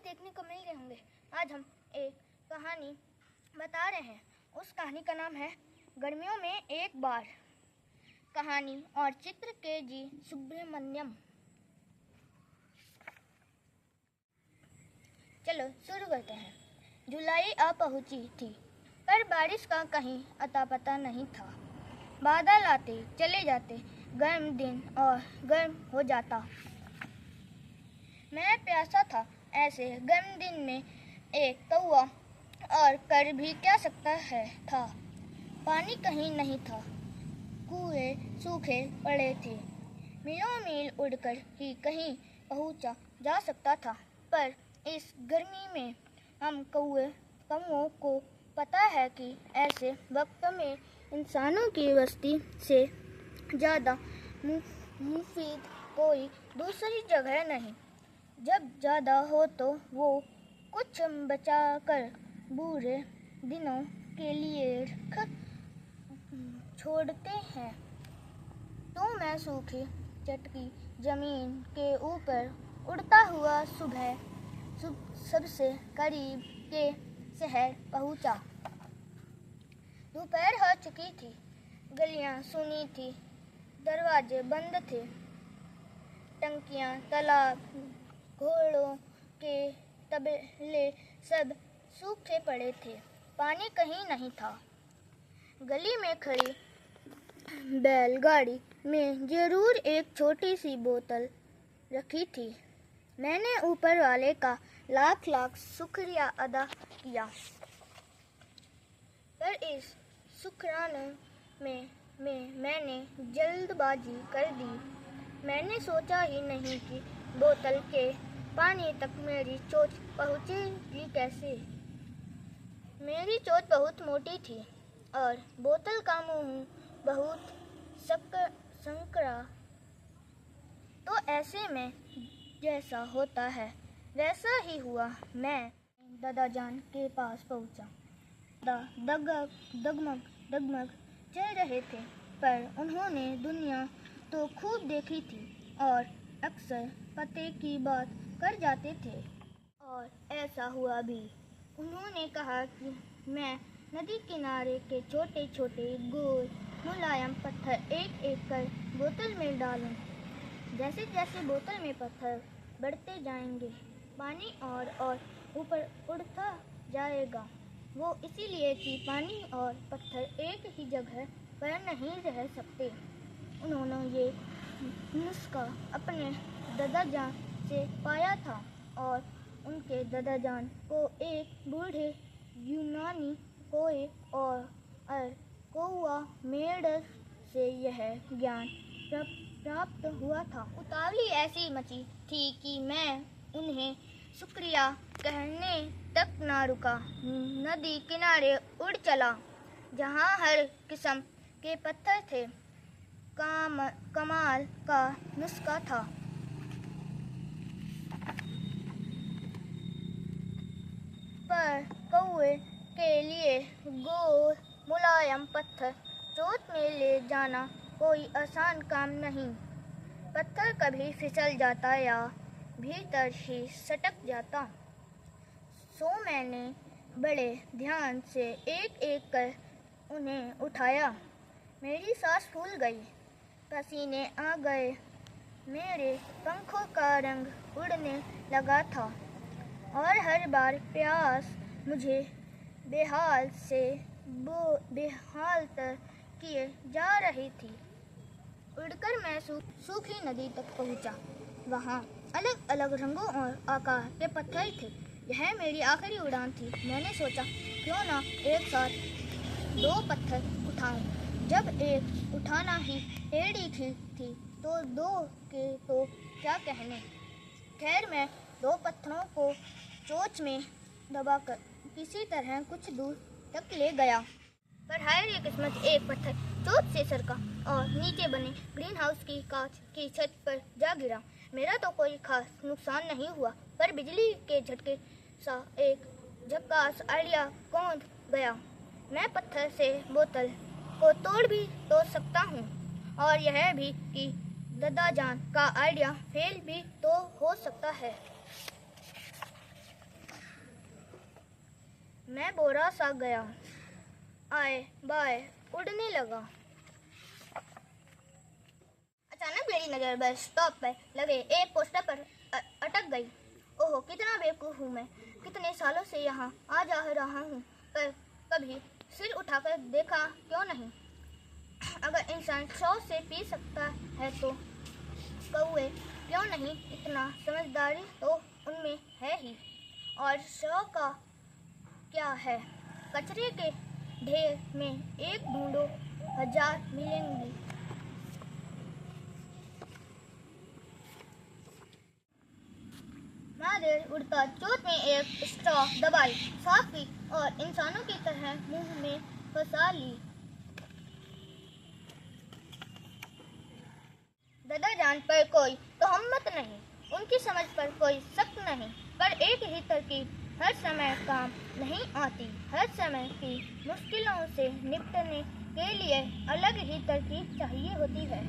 देखने को मिल गए होंगे। आज हम एक कहानी बता रहे हैं। उस कहानी का नाम है गर्मियों में एक बार। कहानी और चित्र के जी सुब्रमण्यम। चलो शुरू करते हैं। जुलाई आ पहुंची थी, पर बारिश का कहीं अता पता नहीं था। बादल आते चले जाते, गर्म दिन और गर्म हो जाता। मैं प्यासा था। ऐसे गर्म दिन में एक कौवा और कर भी क्या सकता है था। पानी कहीं नहीं था, कुएं सूखे पड़े थे। मीलों मील उड़कर ही कहीं पहुंचा जा सकता था। पर इस गर्मी में हम कौवों को पता है कि ऐसे वक्त में इंसानों की बस्ती से ज़्यादा मुफीद कोई दूसरी जगह नहीं। जब ज़्यादा हो तो वो कुछ बचाकर बुरे दिनों के लिए रख छोड़ते हैं। तो मैं सूखी चटकी जमीन के ऊपर उड़ता हुआ सुबह सबसे करीब के शहर पहुंचा। दोपहर हो चुकी थी, गलियां सूनी थी, दरवाजे बंद थे, टंकियां, तालाब, घोड़ों के तबेले सब सूखे पड़े थे। पानी कहीं नहीं था। गली में खड़ी बैलगाड़ी में जरूर एक छोटी सी बोतल रखी थी। मैंने ऊपर वाले का लाख लाख शुक्रिया अदा किया, पर इस शुक्राने में मैंने जल्दबाजी कर दी। मैंने सोचा ही नहीं कि बोतल के पानी तक मेरी चोंच पहुंचेगी कैसे। मेरी चोंच बहुत मोटी थी और बोतल का मुंह बहुत संकरा। तो ऐसे में जैसा होता है वैसा ही हुआ। मैं दादाजान के पास पहुंचा। डगमग चल रहे थे, पर उन्होंने दुनिया तो खूब देखी थी और अक्सर पते की बात कर जाते थे। और ऐसा हुआ भी। उन्होंने कहा कि मैं नदी किनारे के छोटे छोटे गोल मुलायम पत्थर एक एक कर बोतल में डालूं। जैसे जैसे बोतल में पत्थर बढ़ते जाएंगे, पानी और ऊपर उड़ता जाएगा। वो इसीलिए कि पानी और पत्थर एक ही जगह पर नहीं रह सकते। उन्होंने ये नुस्खा अपने दादाजान से पाया था और उनके दादाजान को एक बूढ़े यूनानी कोए और कौवा मेंढक से यह ज्ञान प्राप्त हुआ था। उतावली ऐसी मची थी कि मैं उन्हें शुक्रिया कहने तक ना रुका। नदी किनारे उड़ चला, जहाँ हर किस्म के पत्थर थे। कमाल का नुस्खा था। पर कौवे के लिए गोल मुलायम पत्थर चोंच में ले जाना कोई आसान काम नहीं। पत्थर कभी फिसल जाता या भीतर ही सटक जाता। सो मैंने बड़े ध्यान से एक एक कर उन्हें उठाया। मेरी सांस फूल गई, पसीने आ गए, मेरे पंखों का रंग उड़ने लगा था और हर बार प्यास मुझे बेहाल से बेहाल तर किए जा रही थी। उड़कर मैं सूखी नदी तक पहुंचा। वहाँ अलग अलग रंगों और आकार के पत्थर थे। यह मेरी आखिरी उड़ान थी। मैंने सोचा, क्यों ना एक साथ दो पत्थर उठाऊं। जब एक उठाना ही टेढ़ी थी तो दो के तो क्या कहने। खैर, मैं दो पत्थरों को चोंच में दबाकर किसी तरह कुछ दूर तक ले गया। पर हाय रे किस्मत, एक पत्थर चोंच से सरका और नीचे बने ग्रीन हाउस की कांच की छत पर जा गिरा। मेरा तो कोई खास नुकसान नहीं हुआ, पर बिजली के झटके सा एक झक्कास आइडिया कौंध गया। मैं पत्थर से बोतल को तोड़ भी तो सकता हूँ, और यह भी कि दादाजान का आइडिया फेल भी तो हो सकता है। मैं बोरा सा गया, आए बाय उड़ने लगा। अचानक मेरी नज़र बस स्टॉप पर लगे एक पोस्टर पर अटक गई। ओहो, कितना बेवकूफ़ हूँ मैं, कितने सालों से यहाँ आ जा रहा हूँ, पर कभी सिर उठाकर देखा क्यों नहीं। अगर इंसान 100 से पी सकता है तो कौवे क्यों नहीं, इतना समझदारी तो उनमें है ही। और 100 का क्या है, कचरे के ढेर में एक ढूंढो 1000 मिलेंगी। महादेव उड़कर चोट में एक स्ट्रॉ दबाई, साफ की और इंसानों की तरह मुंह में फंसा ली। दादा जान पर कोई तोहमत नहीं, उनकी समझ पर कोई शक नहीं, पर एक ही तरकीब हर समय काम नहीं आती। हर समय की मुश्किलों से निपटने के लिए अलग ही तरकीब चाहिए होती है।